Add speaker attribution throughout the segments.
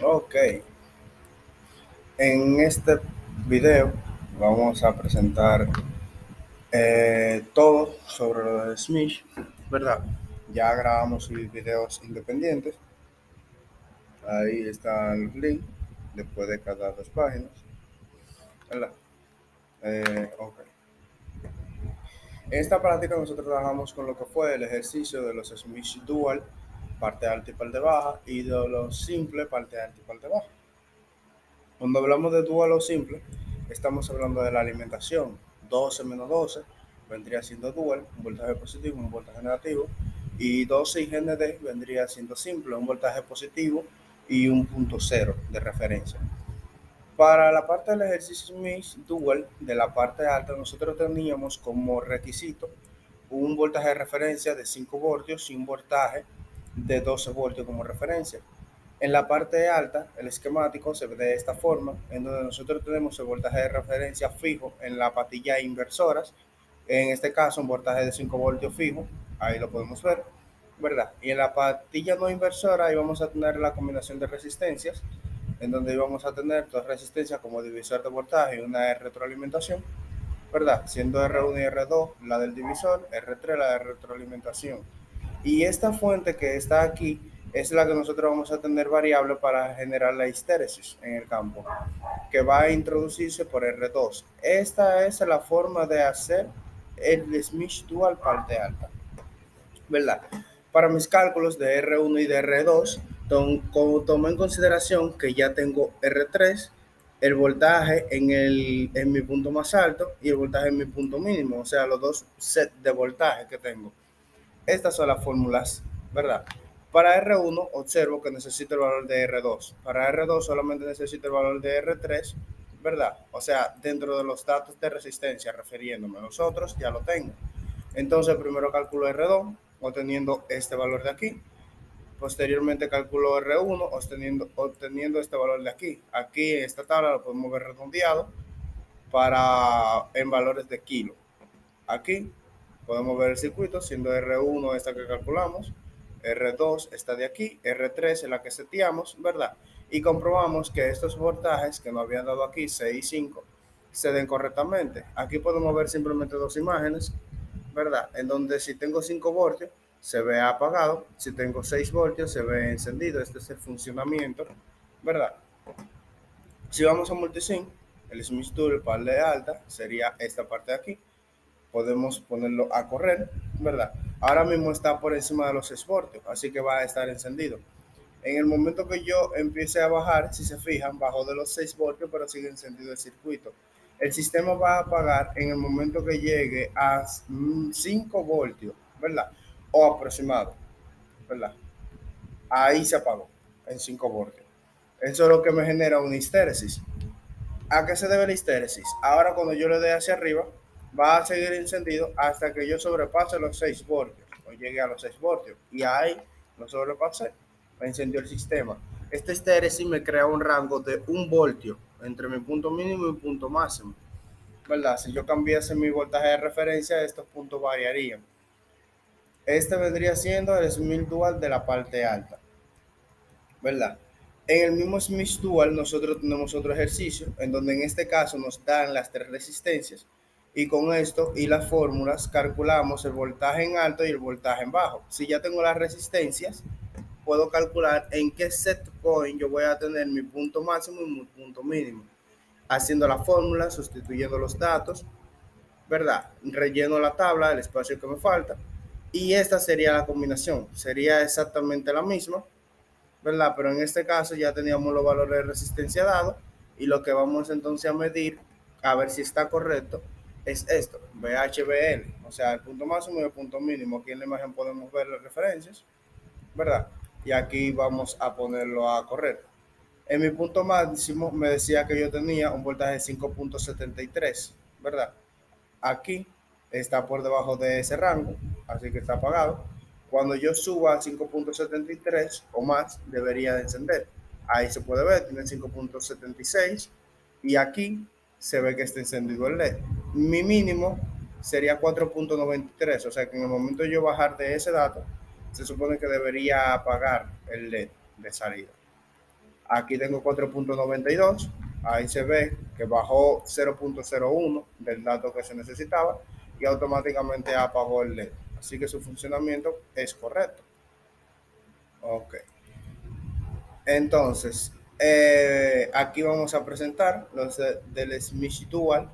Speaker 1: Ok, en este video vamos a presentar todo sobre lo de Smith, ¿verdad? Ya grabamos videos independientes, ahí están los links después de cada dos páginas, ¿verdad? Ok. En esta práctica nosotros trabajamos con lo que fue el ejercicio de los Smith Dual, parte alta y parte baja, y de los simples, parte alta y parte baja. Cuando hablamos de dual o simple, estamos hablando de la alimentación. 12 menos 12 vendría siendo dual, un voltaje positivo, un voltaje negativo. Y 12 y GND vendría siendo simple, un voltaje positivo y un punto cero de referencia. Para la parte del ejercicio mix dual, de la parte alta, nosotros teníamos como requisito un voltaje de referencia de 5 voltios y un voltaje de 12 voltios como referencia. En la parte alta, el esquemático se ve de esta forma, en donde nosotros tenemos el voltaje de referencia fijo en la patilla inversoras, en este caso un voltaje de 5 voltios fijo, ahí lo podemos ver, ¿verdad? Y en la patilla no inversora ahí vamos a tener la combinación de resistencias, en donde íbamos a tener dos resistencias como divisor de voltaje y una de retroalimentación, ¿verdad? Siendo R1 y R2 la del divisor, R3 la de retroalimentación. Y esta fuente que está aquí es la que nosotros vamos a tener variable para generar la histéresis en el campo, que va a introducirse por R2. Esta es la forma de hacer el Smith Dual parte alta, ¿verdad? Para mis cálculos de R1 y de R2, tomé en consideración que ya tengo R3, el voltaje en mi punto más alto y el voltaje en mi punto mínimo, o sea, los dos sets de voltaje que tengo. Estas son las fórmulas, ¿verdad? Para R1 observo que necesito el valor de R2. Para R2 solamente necesito el valor de R3, ¿verdad? O sea, dentro de los datos de resistencia, refiriéndome a los otros, ya lo tengo. Entonces, primero calculo R2, obteniendo este valor de aquí. Posteriormente calculo R1, obteniendo este valor de aquí. Aquí en esta tabla lo podemos ver redondeado en valores de kilo. Aquí podemos ver el circuito, siendo R1 esta que calculamos, R2 esta de aquí, R3 es la que seteamos, ¿verdad? Y comprobamos que estos voltajes que nos habían dado aquí, 6 y 5, se den correctamente. Aquí podemos ver simplemente dos imágenes, ¿verdad? En donde si tengo 5 voltios, se ve apagado, si tengo 6 voltios, se ve encendido. Este es el funcionamiento, ¿verdad? Si vamos a multisync, el Smith Tool, el par de alta, sería esta parte de aquí. Podemos ponerlo a correr, ¿verdad? Ahora mismo está por encima de los 6 voltios, así que va a estar encendido. En el momento que yo empiece a bajar, si se fijan, bajó de los 6 voltios, pero sigue encendido el circuito. El sistema va a apagar en el momento que llegue a 5 voltios, ¿verdad? O aproximado, ¿verdad? Ahí se apagó en 5 voltios. Eso es lo que me genera una histéresis. ¿A qué se debe la histéresis? Ahora cuando yo le dé hacia arriba, va a seguir encendido hasta que yo sobrepase los 6 voltios o llegue a los 6 voltios. Y ahí lo sobrepasé, me encendió el sistema. Esta histéresis me crea un rango de 1 voltio entre mi punto mínimo y mi punto máximo, ¿verdad? Si yo cambiase mi voltaje de referencia, estos puntos variarían. Este vendría siendo el Smith Dual de la parte alta, ¿verdad? En el mismo Smith Dual nosotros tenemos otro ejercicio en donde en este caso nos dan las tres resistencias y con esto y las fórmulas calculamos el voltaje en alto y el voltaje en bajo. Si ya tengo las resistencias, puedo calcular en qué set point yo voy a tener mi punto máximo y mi punto mínimo. Haciendo la fórmula, sustituyendo los datos, ¿verdad? Relleno la tabla, el espacio que me falta y esta sería la combinación. Sería exactamente la misma, ¿verdad? Pero en este caso ya teníamos los valores de resistencia dados y lo que vamos entonces a medir, a ver si está correcto, es esto, VHBL, o sea, el punto máximo y el punto mínimo. Aquí en la imagen podemos ver las referencias, ¿verdad? Y aquí vamos a ponerlo a correr. En mi punto máximo me decía que yo tenía un voltaje de 5.73, ¿verdad? Aquí está por debajo de ese rango, así que está apagado. Cuando yo suba a 5.73 o más, debería de encender. Ahí se puede ver, tiene 5.76 y aquí se ve que está encendido el LED. Mi mínimo sería 4.93, o sea que en el momento de yo bajar de ese dato, se supone que debería apagar el LED de salida. Aquí tengo 4.92. Ahí se ve que bajó 0.01 del dato que se necesitaba y automáticamente apagó el LED. Así que su funcionamiento es correcto. Ok. Entonces, aquí vamos a presentar los del Smith Dual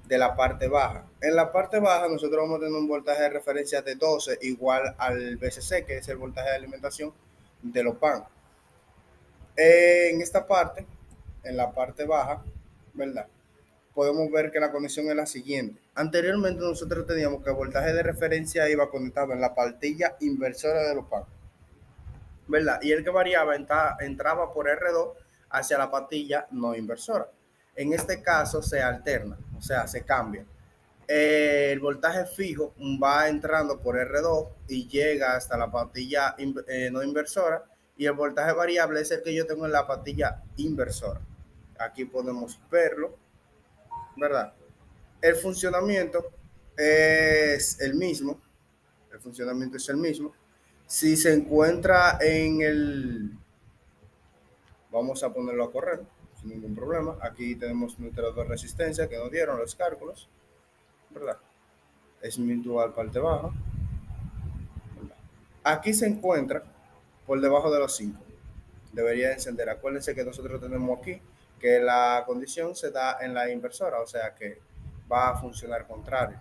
Speaker 1: de la parte baja. En la parte baja nosotros vamos a tener un voltaje de referencia de 12 igual al VCC, que es el voltaje de alimentación de los PAN. En esta parte, en la parte baja, ¿verdad? Podemos ver que la conexión es la siguiente. Anteriormente nosotros teníamos que el voltaje de referencia iba conectado en la partilla inversora de los PAN, ¿verdad? Y el que variaba entraba por R2 hacia la patilla no inversora. En este caso se alterna, o sea, se cambia. El voltaje fijo va entrando por R2 y llega hasta la patilla no inversora, y el voltaje variable es el que yo tengo en la patilla inversora. Aquí podemos verlo, ¿verdad? El funcionamiento es el mismo, el funcionamiento es el mismo. Si se encuentra en el, vamos a ponerlo a correr sin ningún problema. Aquí tenemos nuestras dos resistencias que nos dieron los cálculos, ¿verdad? Es mi dual parte baja, ¿verdad? Aquí se encuentra por debajo de los 5. Debería encender. Acuérdense que nosotros tenemos aquí que la condición se da en la inversora, o sea que va a funcionar contrario.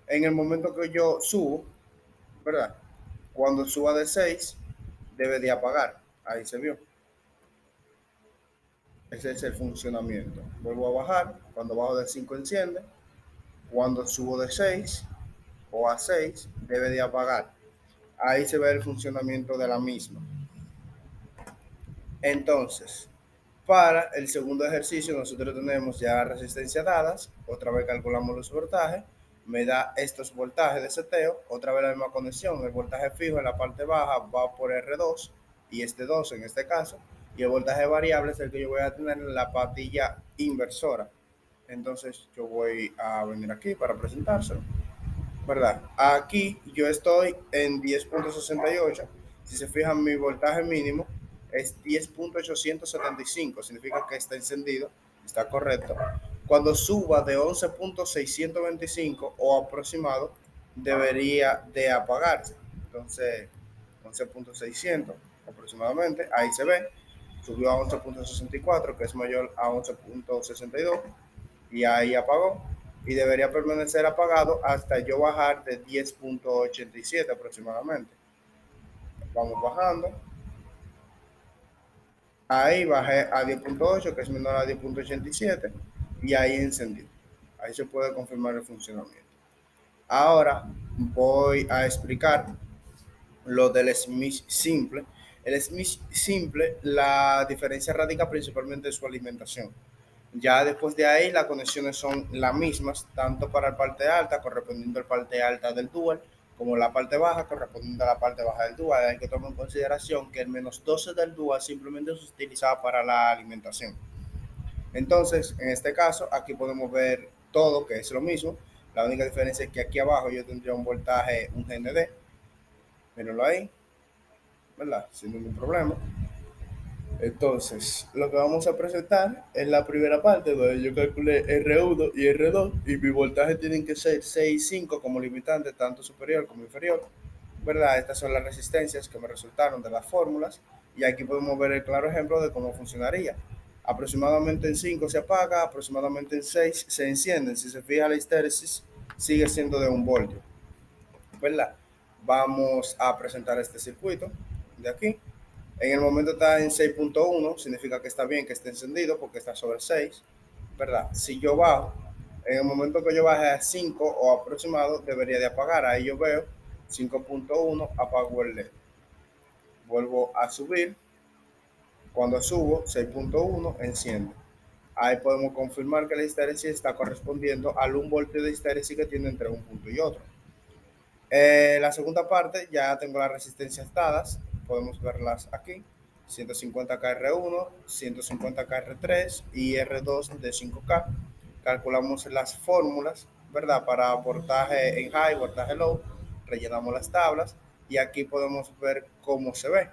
Speaker 1: En el momento que yo subo, ¿verdad? Cuando suba de 6, debe de apagar. Ahí se vio. Ese es el funcionamiento. Vuelvo a bajar. Cuando bajo de 5 enciende. Cuando subo de 6 o a 6, debe de apagar. Ahí se ve el funcionamiento de la misma. Entonces, para el segundo ejercicio nosotros tenemos ya las resistencias dadas. Otra vez calculamos los voltajes. Me da estos voltajes de seteo. Otra vez la misma conexión. El voltaje fijo en la parte baja va por R2 y este 2 en este caso. Y el voltaje variable es el que yo voy a tener en la patilla inversora. Entonces yo voy a venir aquí para presentárselo, ¿verdad? Aquí yo estoy en 10.68. Si se fijan, mi voltaje mínimo es 10.875. Significa que está encendido, está correcto. Cuando suba de 11.625 o aproximado, debería de apagarse. Entonces, 11.600 aproximadamente, ahí se ve. Subió a 11.64, que es mayor a 11.62, y ahí apagó, y debería permanecer apagado hasta yo bajar de 10.87 aproximadamente. Vamos bajando. Ahí bajé a 10.8, que es menor a 10.87, y ahí encendí. Ahí se puede confirmar el funcionamiento. Ahora voy a explicar lo del Smith simple. El Smith simple, la diferencia radica principalmente en su alimentación. Ya después de ahí las conexiones son las mismas, tanto para la parte alta, correspondiendo a la parte alta del dual, como la parte baja, correspondiendo a la parte baja del dual. Hay que tomar en consideración que el menos 12 del dual simplemente se utilizaba para la alimentación. Entonces, en este caso, aquí podemos ver todo, que es lo mismo. La única diferencia es que aquí abajo yo tendría un voltaje, un GND, mírenlo ahí, ¿verdad? Sin ningún problema. Entonces, lo que vamos a presentar es la primera parte donde yo calculé R1 y R2 y mi voltaje tienen que ser 6 y 5 como limitante, tanto superior como inferior, ¿verdad? Estas son las resistencias que me resultaron de las fórmulas y aquí podemos ver el claro ejemplo de cómo funcionaría. Aproximadamente en 5 se apaga, aproximadamente en 6 se encienden. Si se fija la histéresis sigue siendo de 1 voltio, ¿verdad? Vamos a presentar este circuito de aquí. En el momento está en 6.1, significa que está bien, que esté encendido porque está sobre 6, ¿verdad? Si yo bajo, en el momento que yo baje a 5 o aproximado, debería de apagar. Ahí yo veo 5.1, apago el LED. Vuelvo a subir. Cuando subo 6.1, enciende. Ahí podemos confirmar que la histéresis está correspondiendo al 1 voltio de histéresis que tiene entre un punto y otro. La segunda parte ya tengo las resistencias dadas, podemos verlas aquí. 150 KR1, 150 KR3 y R2 de 5K. Calculamos las fórmulas, ¿verdad? Para voltaje en high, voltaje low, rellenamos las tablas y aquí podemos ver cómo se ve.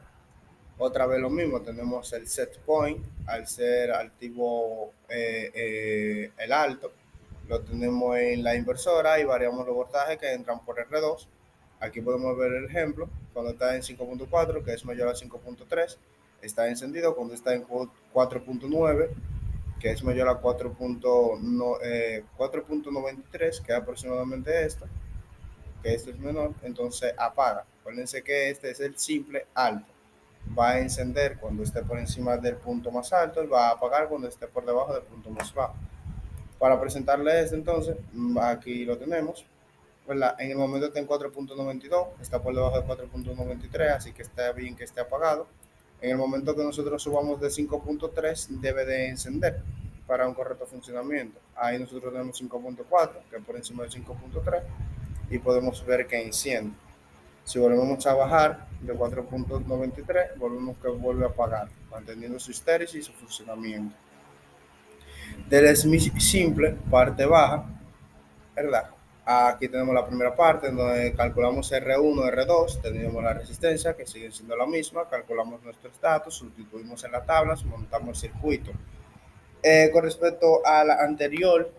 Speaker 1: Otra vez lo mismo, tenemos el set point, al ser activo el alto, lo tenemos en la inversora y variamos los voltajes que entran por R2. Aquí podemos ver el ejemplo, cuando está en 5.4, que es mayor a 5.3, está encendido. Cuando está en 4.9, que es mayor a 4.93, que es aproximadamente esto, que este es menor, entonces apaga. Acuérdense que este es el simple alto. Va a encender cuando esté por encima del punto más alto y va a apagar cuando esté por debajo del punto más bajo. Para presentarle este entonces, aquí lo tenemos, ¿verdad? En el momento está en 4.92, está por debajo de 4.93, así que está bien que esté apagado. En el momento que nosotros subamos de 5.3, debe de encender para un correcto funcionamiento. Ahí nosotros tenemos 5.4, que es por encima de 5.3, y podemos ver que enciende. Si volvemos a bajar de 4.93, volvemos que vuelve a apagar, manteniendo su histérisis y su funcionamiento. Del simple, parte baja, ¿verdad? Aquí tenemos la primera parte donde calculamos R1, R2, tenemos la resistencia que sigue siendo la misma, calculamos nuestro estatus, sustituimos en la tabla, montamos el circuito. Con respecto a la anterior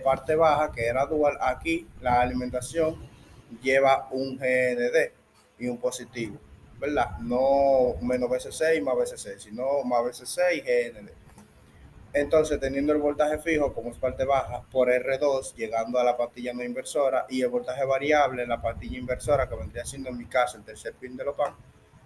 Speaker 1: parte baja, que era dual, aquí la alimentación lleva un GND y un positivo, ¿verdad? No menos veces 6 más veces 6, sino más veces 6 GND. Entonces, teniendo el voltaje fijo como es parte baja por R2, llegando a la pastilla no inversora, y el voltaje variable en la pastilla inversora, que vendría siendo en mi caso el tercer pin de OPAN,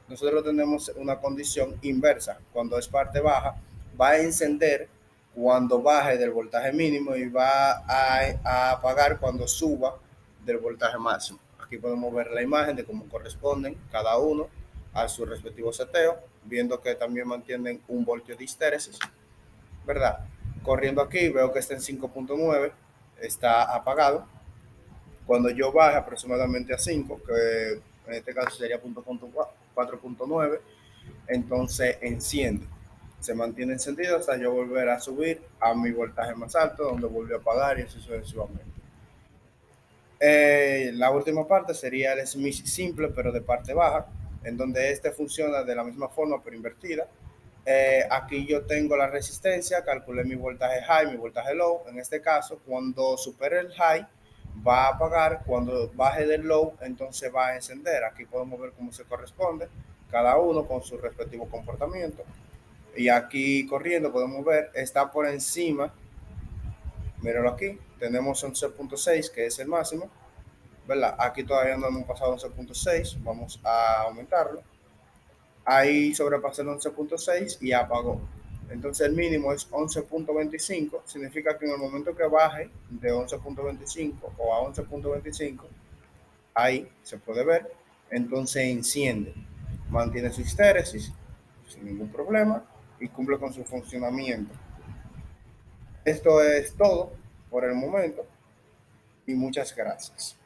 Speaker 1: nosotros tenemos una condición inversa. Cuando es parte baja, va a encender cuando baje del voltaje mínimo y va a apagar cuando suba del voltaje máximo. Aquí podemos ver la imagen de cómo corresponden cada uno a su respectivo seteo, viendo que también mantienen un voltio de histéresis, ¿verdad? Corriendo aquí veo que está en 5.9, está apagado. Cuando yo baje aproximadamente a 5, que en este caso sería 4.9, entonces enciende. Se mantiene encendido hasta yo volver a subir a mi voltaje más alto, donde vuelve a apagar y así sucesivamente. La última parte sería el Smith simple, pero de parte baja, en donde este funciona de la misma forma, pero invertida. Aquí yo tengo la resistencia, calculé mi voltaje high, mi voltaje low. En este caso, cuando supere el high, va a apagar. Cuando baje del low, entonces va a encender. Aquí podemos ver cómo se corresponde, cada uno con su respectivo comportamiento. Y aquí corriendo podemos ver, está por encima, míralo aquí, tenemos 11.6, que es el máximo, ¿verdad? Aquí todavía no hemos pasado 11.6, vamos a aumentarlo. Ahí sobrepasó el 11.6 y apagó. Entonces el mínimo es 11.25, significa que en el momento que baje de 11.25 o a 11.25, ahí se puede ver, entonces enciende, mantiene su histéresis sin ningún problema y cumple con su funcionamiento. Esto es todo por el momento y muchas gracias.